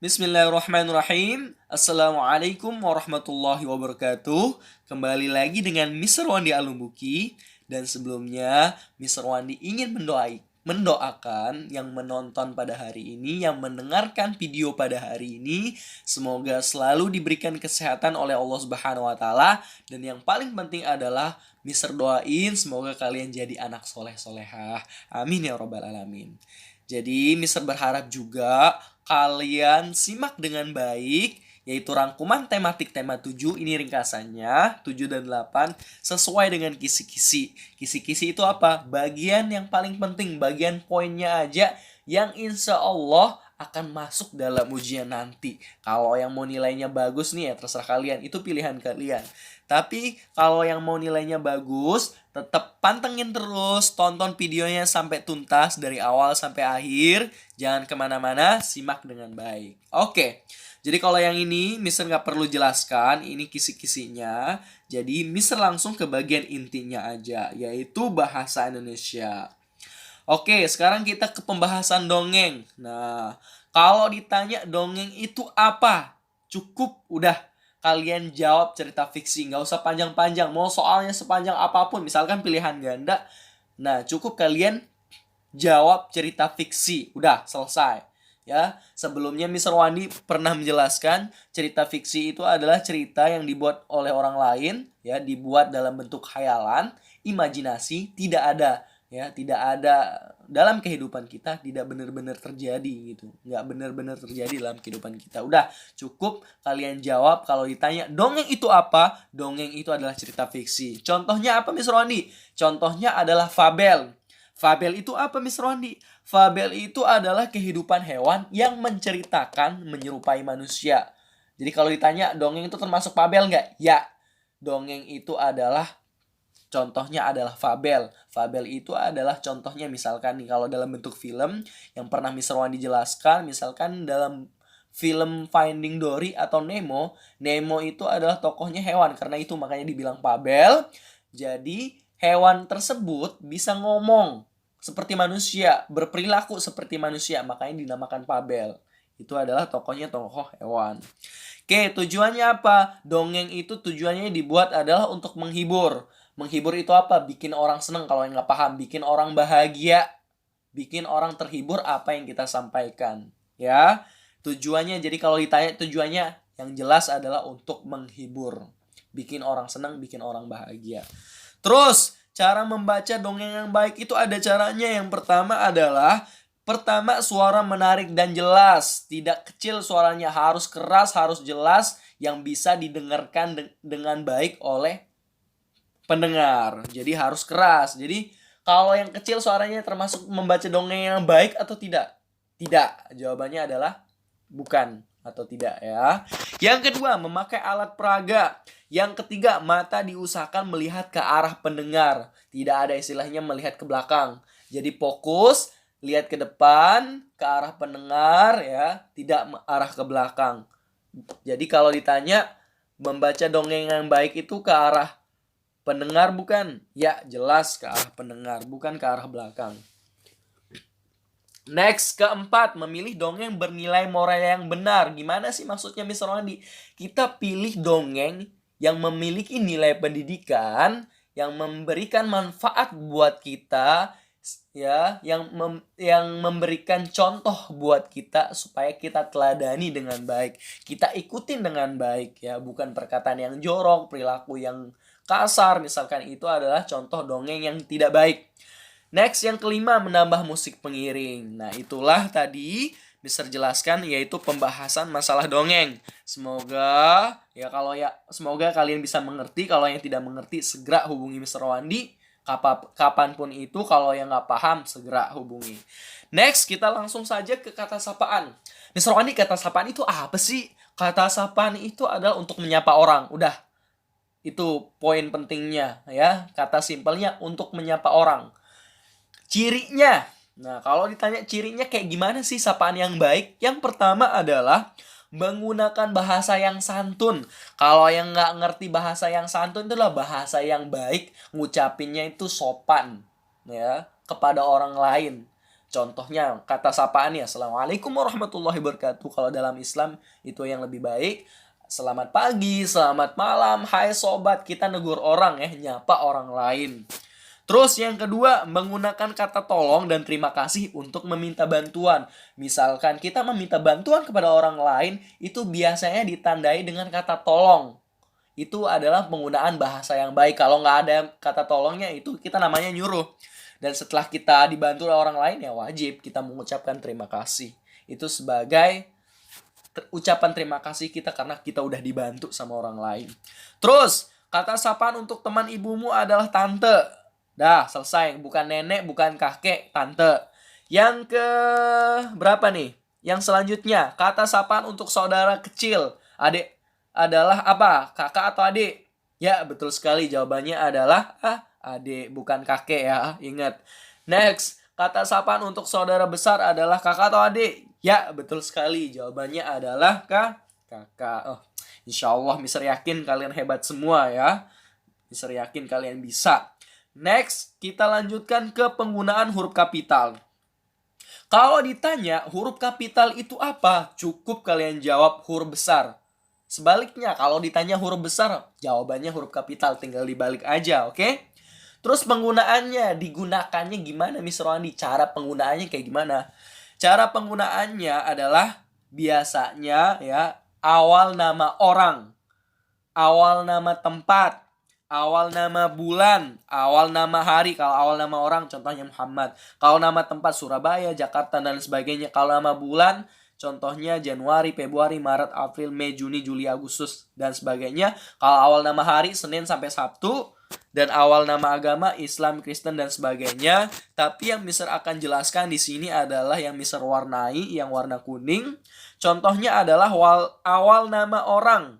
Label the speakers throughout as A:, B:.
A: Bismillahirrahmanirrahim. Assalamualaikum warahmatullahi wabarakatuh. Kembali lagi dengan Mr. Wandi Alumbuki. Dan sebelumnya Mr. Wandi ingin mendoakan yang menonton pada hari ini, yang mendengarkan video pada hari ini, semoga selalu diberikan kesehatan oleh Allah Subhanahu wa taala, dan yang paling penting adalah Mr. doain semoga kalian jadi anak soleh-solehah. Amin ya robbal alamin. Jadi Mister berharap juga kalian simak dengan baik, yaitu rangkuman tematik tema 7, ini ringkasannya 7 dan 8 sesuai dengan kisi-kisi. Kisi-kisi itu apa? Bagian yang paling penting, bagian poinnya aja yang insya Allah akan masuk dalam ujian nanti. Kalau yang mau nilainya bagus nih ya terserah kalian, itu pilihan kalian. Tapi kalau yang mau nilainya bagus, tetap pantengin terus, tonton videonya sampai tuntas dari awal sampai akhir. Jangan kemana-mana, simak dengan baik. Oke, jadi kalau yang ini Mister nggak perlu jelaskan, ini kisi-kisinya. Jadi Mister langsung ke bagian intinya aja, yaitu bahasa Indonesia. Oke, sekarang kita ke pembahasan dongeng. Nah, kalau ditanya dongeng itu apa? Cukup udah kalian jawab cerita fiksi. Nggak usah panjang-panjang. Mau soalnya sepanjang apapun, misalkan pilihan ganda. Nah, cukup kalian jawab cerita fiksi. Udah, selesai. Ya, sebelumnya Mr. Wandi pernah menjelaskan cerita fiksi itu adalah cerita yang dibuat oleh orang lain, ya, dibuat dalam bentuk khayalan, imajinasi, tidak ada dalam kehidupan kita, tidak benar-benar terjadi gitu, nggak benar-benar terjadi dalam kehidupan kita. Udah, cukup kalian jawab. Kalau ditanya dongeng itu apa, dongeng itu adalah cerita fiksi. Contohnya apa, Mr. Wandi? Contohnya adalah fabel. Fabel itu apa, Mr. Wandi? Fabel itu adalah kehidupan hewan yang menceritakan menyerupai manusia. Jadi kalau ditanya dongeng itu termasuk fabel nggak? Ya, dongeng itu adalah contohnya adalah fabel. Fabel itu adalah contohnya misalkan nih kalau dalam bentuk film yang pernah Mr. Wandi jelaskan, misalkan dalam film Finding Dory atau Nemo, Nemo itu adalah tokohnya hewan, karena itu makanya dibilang fabel. Jadi hewan tersebut bisa ngomong seperti manusia, berperilaku seperti manusia, makanya dinamakan fabel. Itu adalah tokohnya tokoh hewan. Oke, tujuannya apa? Dongeng itu tujuannya dibuat adalah untuk menghibur. Menghibur itu apa? Bikin orang seneng, kalau yang nggak paham. Bikin orang bahagia. Bikin orang terhibur apa yang kita sampaikan. Ya, tujuannya, jadi kalau ditanya tujuannya, yang jelas adalah untuk menghibur. Bikin orang seneng, bikin orang bahagia. Terus, cara membaca dongeng yang baik itu ada caranya. Yang pertama adalah suara menarik dan jelas. Tidak kecil suaranya, harus keras, harus jelas, yang bisa didengarkan dengan baik oleh pendengar. Jadi harus keras. Jadi kalau yang kecil suaranya termasuk membaca dongeng yang baik atau tidak? Tidak. Jawabannya adalah bukan atau tidak ya. Yang kedua, memakai alat peraga. Yang ketiga, mata diusahakan melihat ke arah pendengar. Tidak ada istilahnya melihat ke belakang. Jadi fokus, lihat ke depan, ke arah pendengar ya, tidak arah ke belakang. Jadi kalau ditanya membaca dongeng yang baik itu ke arah pendengar bukan? Ya, jelas ke arah pendengar, bukan ke arah belakang. Next, keempat, memilih dongeng bernilai moral yang benar. Gimana sih maksudnya, Mr. Wandi? Kita pilih dongeng yang memiliki nilai pendidikan, yang memberikan manfaat buat kita, ya, yang memberikan contoh buat kita supaya kita teladani dengan baik, kita ikutin dengan baik ya, bukan perkataan yang jorok, perilaku yang kasar misalkan, itu adalah contoh dongeng yang tidak baik. Next, yang kelima, menambah musik pengiring. Nah, itulah tadi Mister jelaskan, yaitu pembahasan masalah dongeng. Semoga semoga kalian bisa mengerti. Kalau yang tidak mengerti segera hubungi Mister Wandi. Kapanpun itu, kalau yang nggak paham segera hubungi. Next, kita langsung saja ke kata sapaan. Mister Wandi, kata sapaan itu apa sih? Kata sapaan itu adalah untuk menyapa orang. Udah, itu poin pentingnya ya. Kata simpelnya untuk menyapa orang. Cirinya. Nah, kalau ditanya cirinya kayak gimana sih sapaan yang baik? Yang pertama adalah menggunakan bahasa yang santun. Kalau yang nggak ngerti bahasa yang santun, itu adalah bahasa yang baik. Ngucapinnya itu sopan ya, kepada orang lain. Contohnya kata sapaannya, Assalamualaikum warahmatullahi wabarakatuh. Kalau dalam Islam itu yang lebih baik. Selamat pagi, selamat malam, hai sobat. Kita negur orang ya, nyapa orang lain. Terus yang kedua, menggunakan kata tolong dan terima kasih untuk meminta bantuan. Misalkan kita meminta bantuan kepada orang lain, itu biasanya ditandai dengan kata tolong. Itu adalah penggunaan bahasa yang baik. Kalau nggak ada kata tolongnya, itu kita namanya nyuruh. Dan setelah kita dibantu oleh orang lain, ya wajib kita mengucapkan terima kasih. Itu sebagai ucapan terima kasih kita karena kita udah dibantu sama orang lain. Terus, kata sapaan untuk teman ibumu adalah tante. Dah, selesai. Bukan nenek, bukan kakek, tante. Yang ke berapa nih? Yang selanjutnya, kata sapaan untuk saudara kecil. Adik adalah apa? Kakak atau adik? Ya, betul sekali. Jawabannya adalah adik, bukan kakek ya. Ingat. Next, kata sapaan untuk saudara besar adalah kakak atau adik? Ya, betul sekali. Jawabannya adalah kakak. Oh, insya Allah, Mister yakin kalian hebat semua ya. Mister yakin kalian bisa. Next, kita lanjutkan ke penggunaan huruf kapital. Kalau ditanya huruf kapital itu apa? Cukup kalian jawab huruf besar. Sebaliknya, kalau ditanya huruf besar, jawabannya huruf kapital. Tinggal dibalik aja, oke? Terus penggunaannya, digunakannya gimana, Mister Wandi? Cara penggunaannya kayak gimana? Cara penggunaannya adalah biasanya ya awal nama orang, awal nama tempat, awal nama bulan, awal nama hari. Kalau awal nama orang contohnya Muhammad. Kalau nama tempat Surabaya, Jakarta, dan sebagainya. Kalau nama bulan contohnya Januari, Februari, Maret, April, Mei, Juni, Juli, Agustus, dan sebagainya. Kalau awal nama hari Senin sampai Sabtu. Dan awal nama agama Islam, Kristen, dan sebagainya. Tapi yang Mister akan jelaskan di sini adalah yang Mister warnai, yang warna kuning. Contohnya adalah awal nama orang.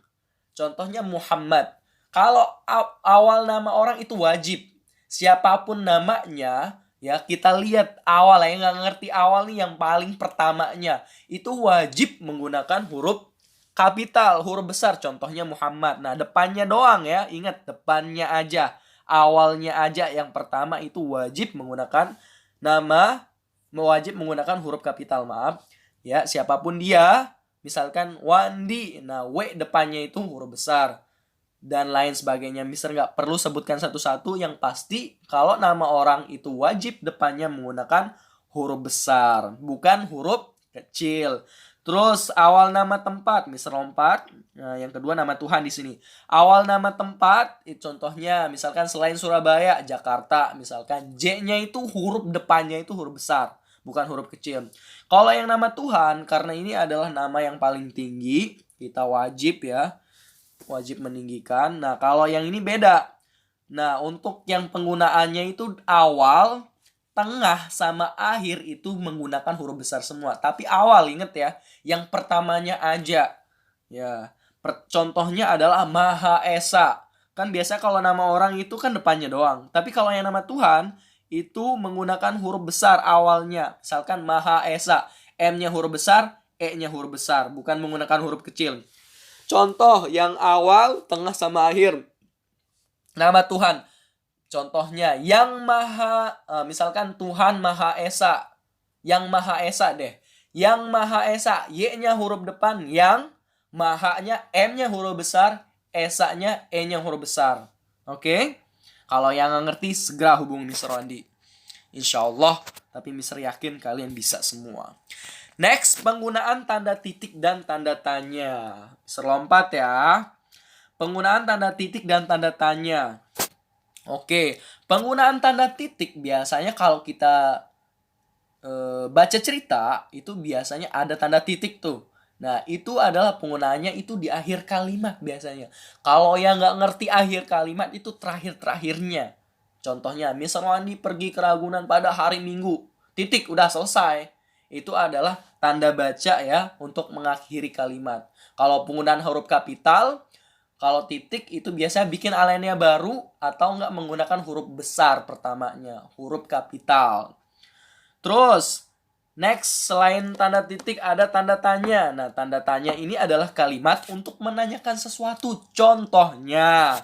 A: Contohnya Muhammad. Kalau awal nama orang itu wajib. Siapapun namanya, ya kita lihat awal ya, nggak ngerti awal nih yang paling pertamanya. Itu wajib menggunakan huruf kapital, huruf besar. Contohnya Muhammad. Nah, depannya doang ya. Ingat, depannya aja. Awalnya aja yang pertama itu wajib menggunakan wajib menggunakan huruf kapital, maaf. Ya, siapapun dia. Misalkan Wandi. Nah, W depannya itu huruf besar. Dan lain sebagainya. Mister nggak perlu sebutkan satu-satu. Yang pasti kalau nama orang itu wajib depannya menggunakan huruf besar, bukan huruf kecil. Terus awal nama tempat, Mister lompat. Nah, yang kedua nama Tuhan di sini. Awal nama tempat, contohnya misalkan selain Surabaya, Jakarta, misalkan J-nya itu huruf depannya itu huruf besar, bukan huruf kecil. Kalau yang nama Tuhan, karena ini adalah nama yang paling tinggi, kita wajib ya. Wajib meninggikan. Nah, kalau yang ini beda. Nah, untuk yang penggunaannya itu awal, tengah, sama akhir itu menggunakan huruf besar semua. Tapi awal, inget ya, yang pertamanya aja. Ya, contohnya adalah Maha Esa. Kan biasa kalau nama orang itu kan depannya doang. Tapi kalau yang nama Tuhan, itu menggunakan huruf besar awalnya. Misalkan Maha Esa. M-nya huruf besar, E-nya huruf besar. Bukan menggunakan huruf kecil. Contoh yang awal, tengah, sama akhir. Nama Tuhan. Contohnya yang misalkan Tuhan Maha Esa. Yang Maha Esa deh. Yang Maha Esa, Y-nya huruf depan, yang Maha-nya M-nya huruf besar, Esa-nya E-nya huruf besar. Oke? Kalau yang nggak ngerti segera hubungi Mister Wandi. Insya Allah, tapi Mister yakin kalian bisa semua. Next, penggunaan tanda titik dan tanda tanya. Serlompat ya. Penggunaan tanda titik dan tanda tanya. Oke, penggunaan tanda titik biasanya kalau kita baca cerita, itu biasanya ada tanda titik tuh. Nah, itu adalah penggunaannya itu di akhir kalimat biasanya. Kalau yang nggak ngerti akhir kalimat, itu terakhir-terakhirnya. Contohnya, Mister Wandi pergi ke Ragunan pada hari Minggu. Titik, udah selesai. Itu adalah tanda baca ya untuk mengakhiri kalimat. Kalau penggunaan huruf kapital, kalau titik itu biasanya bikin alinea baru atau enggak menggunakan huruf besar pertamanya, huruf kapital. Terus, next, selain tanda titik ada tanda tanya. Nah, tanda tanya ini adalah kalimat untuk menanyakan sesuatu. Contohnya,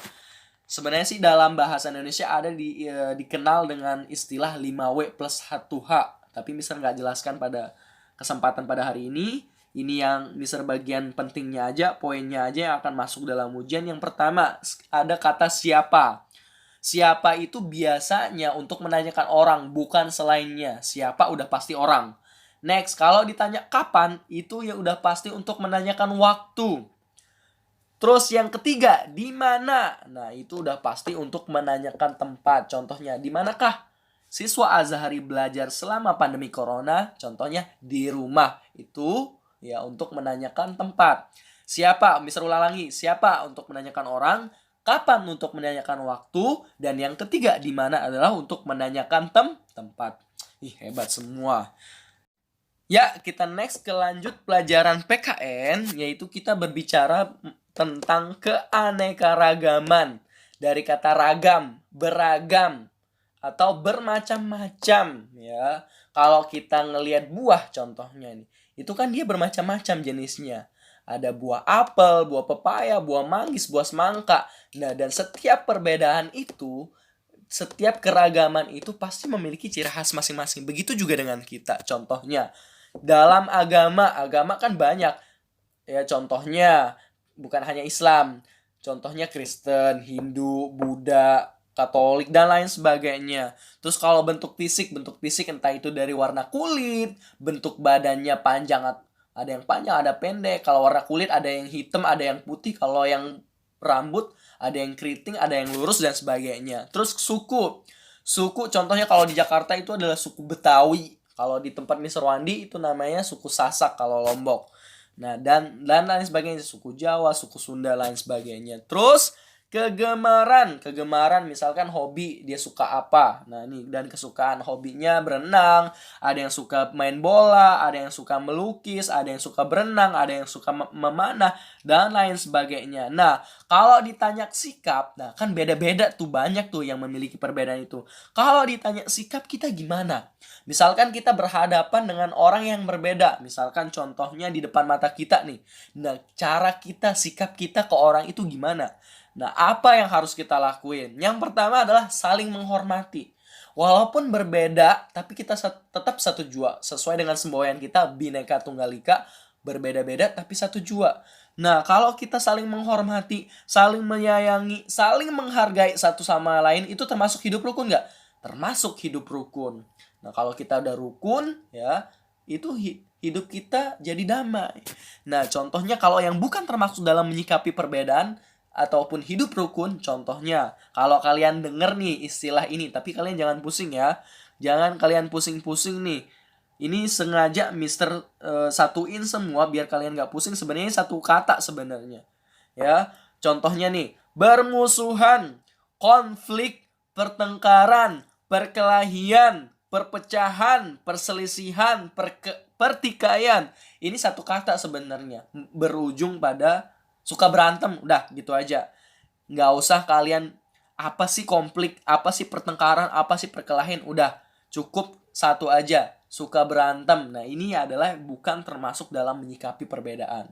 A: sebenarnya sih dalam bahasa Indonesia ada dikenal dengan istilah 5W plus 1H. Tapi Mister nggak jelaskan pada kesempatan pada hari ini. Ini yang Mister bagian pentingnya aja, poinnya aja yang akan masuk dalam ujian. Yang pertama, ada kata siapa. Siapa itu biasanya untuk menanyakan orang, bukan selainnya. Siapa udah pasti orang. Next, kalau ditanya kapan, itu ya udah pasti untuk menanyakan waktu. Terus yang ketiga, di mana? Nah, itu udah pasti untuk menanyakan tempat. Contohnya, di manakah siswa Azhari belajar selama pandemi corona? Contohnya di rumah. Itu ya untuk menanyakan tempat. Siapa? Mister ulang lagi. Siapa untuk menanyakan orang? Kapan untuk menanyakan waktu? Dan yang ketiga, di mana adalah untuk menanyakan tempat. Ih, hebat semua. Ya, kita next ke lanjut pelajaran PKN, yaitu kita berbicara tentang keanekaragaman. Dari kata ragam, beragam, atau bermacam-macam ya. Kalau kita ngelihat buah contohnya nih, itu kan dia bermacam-macam jenisnya. Ada buah apel, buah pepaya, buah manggis, buah semangka. Nah, dan setiap perbedaan itu, setiap keragaman itu pasti memiliki ciri khas masing-masing. Begitu juga dengan kita. Contohnya, dalam agama kan banyak. Ya, contohnya bukan hanya Islam. Contohnya Kristen, Hindu, Buddha, Katolik, dan lain sebagainya. Terus kalau bentuk fisik entah itu dari warna kulit, bentuk badannya panjang, ada yang panjang, ada pendek. Kalau warna kulit ada yang hitam, ada yang putih. Kalau yang rambut ada yang keriting, ada yang lurus, dan sebagainya. Terus suku contohnya kalau di Jakarta itu adalah suku Betawi. Kalau di tempat Mister Wandi itu namanya suku Sasak kalau Lombok. Nah, dan lain sebagainya, suku Jawa, suku Sunda, lain sebagainya. Terus kegemaran misalkan hobi, dia suka apa. Nah, ini dan kesukaan hobinya berenang, ada yang suka main bola, ada yang suka melukis, ada yang suka berenang, ada yang suka memanah, dan lain sebagainya. Nah, kalau ditanya sikap, nah kan beda-beda tuh, banyak tuh yang memiliki perbedaan itu. Kalau ditanya sikap kita gimana? Misalkan kita berhadapan dengan orang yang berbeda, misalkan contohnya di depan mata kita nih. Nah, cara kita, sikap kita ke orang itu gimana? Nah, apa yang harus kita lakuin? Yang pertama adalah saling menghormati. Walaupun berbeda, tapi kita tetap satu jua. Sesuai dengan semboyan kita, Bhinneka Tunggal Ika, berbeda-beda tapi satu jua. Nah, kalau kita saling menghormati, saling menyayangi, saling menghargai satu sama lain, itu termasuk hidup rukun nggak? Termasuk hidup rukun. Nah, kalau kita udah rukun, ya, itu hidup kita jadi damai. Nah, contohnya kalau yang bukan termasuk dalam menyikapi perbedaan, ataupun hidup rukun, contohnya kalau kalian denger nih istilah ini, tapi kalian jangan pusing ya, jangan kalian pusing-pusing nih. Ini sengaja Mister satuin semua biar kalian gak pusing. Sebenarnya satu kata sebenarnya ya. Contohnya nih, bermusuhan, konflik, pertengkaran, perkelahian, perpecahan, perselisihan, pertikaian. Ini satu kata sebenarnya, berujung pada suka berantem. Udah gitu aja, nggak usah kalian apa sih konflik, apa sih pertengkaran, apa sih perkelahian. Udah cukup satu aja, suka berantem. Nah, ini adalah bukan termasuk dalam menyikapi perbedaan.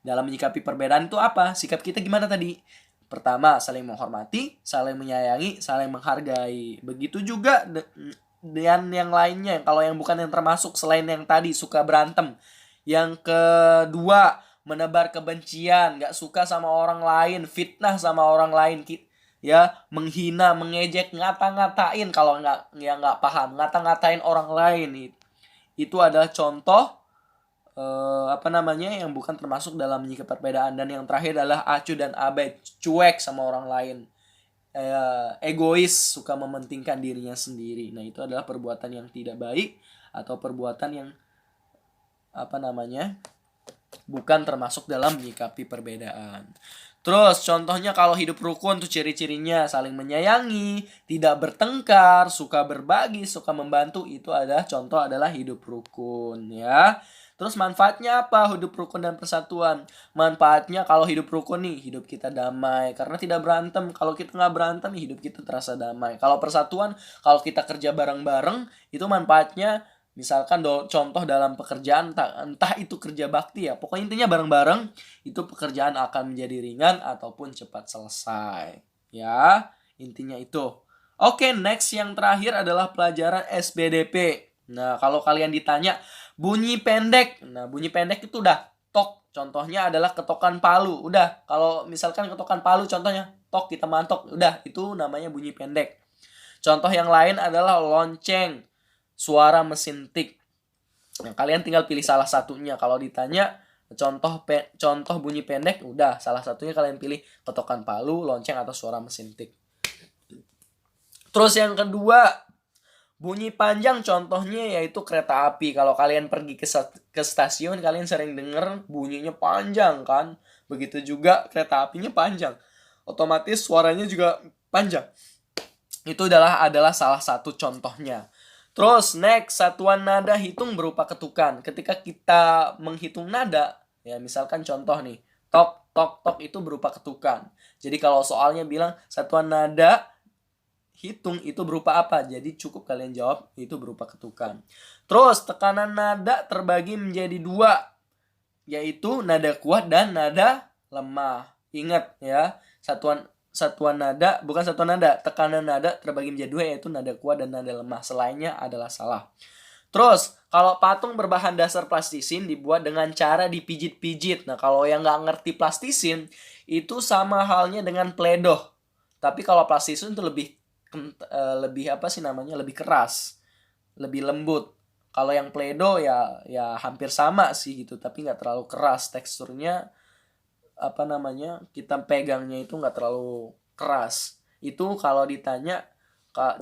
A: Dalam menyikapi perbedaan itu apa? Sikap kita gimana tadi? Pertama, saling menghormati, saling menyayangi, saling menghargai. Begitu juga dengan yang lainnya. Kalau yang bukan yang termasuk selain yang tadi, suka berantem. Yang kedua, menebar kebencian, gak suka sama orang lain, fitnah sama orang lain, ya, menghina, mengejek, ngata-ngatain. Kalau nggak paham, ngata-ngatain orang lain, itu adalah contoh yang bukan termasuk dalam menyikapi perbedaan. Dan yang terakhir adalah acuh dan abai, cuek sama orang lain, egois, suka mementingkan dirinya sendiri. Nah, itu adalah perbuatan yang tidak baik atau perbuatan yang bukan termasuk dalam menyikapi perbedaan. Terus contohnya kalau hidup rukun tuh ciri-cirinya saling menyayangi, tidak bertengkar, suka berbagi, suka membantu. Itu adalah hidup rukun ya. Terus manfaatnya apa hidup rukun dan persatuan? Manfaatnya kalau hidup rukun nih, hidup kita damai karena tidak berantem. Kalau kita nggak berantem, hidup kita terasa damai. Kalau persatuan, kalau kita kerja bareng-bareng, itu manfaatnya misalkan contoh dalam pekerjaan, entah itu kerja bakti ya, pokoknya intinya bareng-bareng, itu pekerjaan akan menjadi ringan ataupun cepat selesai. Ya, intinya itu. Oke, next yang terakhir adalah pelajaran SPDP. Nah, kalau kalian ditanya bunyi pendek, nah bunyi pendek itu udah tok. Contohnya adalah ketokan palu. Udah, kalau misalkan ketokan palu contohnya tok kita mantok, udah itu namanya bunyi pendek. Contoh yang lain adalah lonceng, suara mesin tik. Nah, kalian tinggal pilih salah satunya. Kalau ditanya contoh bunyi pendek, udah salah satunya kalian pilih ketokan palu, lonceng atau suara mesin tik. Terus yang kedua, bunyi panjang contohnya yaitu kereta api. Kalau kalian pergi ke stasiun, kalian sering denger bunyinya panjang kan? Begitu juga kereta apinya panjang. Otomatis suaranya juga panjang. Itu adalah salah satu contohnya. Terus next, satuan nada hitung berupa ketukan. Ketika kita menghitung nada, ya misalkan contoh nih, tok tok tok itu berupa ketukan. Jadi kalau soalnya bilang satuan nada hitung itu berupa apa? Jadi cukup kalian jawab itu berupa ketukan. Terus tekanan nada terbagi menjadi dua, yaitu nada kuat dan nada lemah. Ingat ya, tekanan nada terbagi menjadi dua, yaitu nada kuat dan nada lemah. Selainnya adalah salah. Terus kalau patung berbahan dasar plastisin dibuat dengan cara dipijit-pijit. Nah, kalau yang nggak ngerti plastisin itu sama halnya dengan pledoh. Tapi kalau plastisin itu lebih keras, lebih lembut. Kalau yang pledo ya hampir sama sih gitu, tapi nggak terlalu keras teksturnya. Kita pegangnya itu nggak terlalu keras. Itu kalau ditanya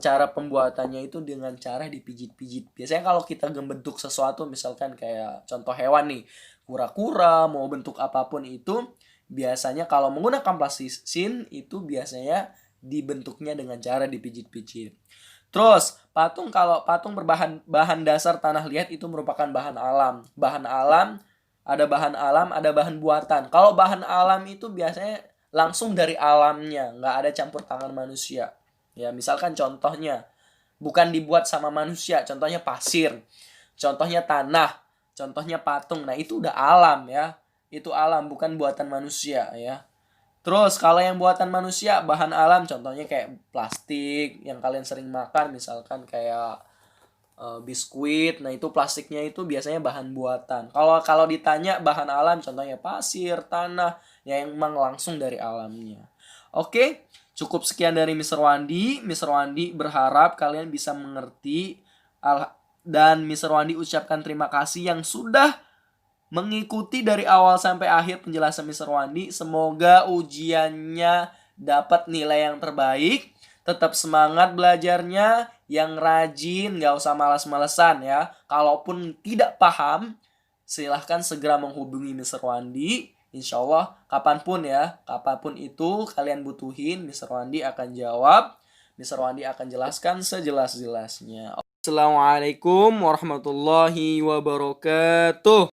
A: cara pembuatannya itu dengan cara dipijit-pijit. Biasanya kalau kita bentuk sesuatu, misalkan kayak contoh hewan nih, kura-kura, mau bentuk apapun itu, biasanya kalau menggunakan plastisin itu biasanya dibentuknya dengan cara dipijit-pijit. Terus kalau patung bahan dasar tanah liat itu merupakan bahan alam. Ada bahan buatan. Kalau bahan alam itu biasanya langsung dari alamnya, nggak ada campur tangan manusia. Ya, misalkan contohnya bukan dibuat sama manusia, contohnya pasir, contohnya tanah, contohnya patung. Nah, itu udah alam ya. Itu alam, bukan buatan manusia ya. Terus kalau yang buatan manusia, bahan alam contohnya kayak plastik yang kalian sering makan, misalkan kayak biskuit. Nah, itu plastiknya itu biasanya bahan buatan. Kalau ditanya bahan alam contohnya pasir, tanah, yang emang langsung dari alamnya. Oke, cukup sekian dari Mr. Wandi. Mr. Wandi berharap kalian bisa mengerti dan Mr. Wandi ucapkan terima kasih yang sudah mengikuti dari awal sampai akhir penjelasan Mr. Wandi. Semoga ujiannya dapat nilai yang terbaik. Tetap semangat belajarnya, yang rajin, gak usah malas-malesan ya. Kalaupun tidak paham, silahkan segera menghubungi Mr. Wandi. Insya Allah kapanpun itu kalian butuhin, Mr. Wandi akan jawab. Mr. Wandi akan jelaskan sejelas-jelasnya. Assalamualaikum warahmatullahi wabarakatuh.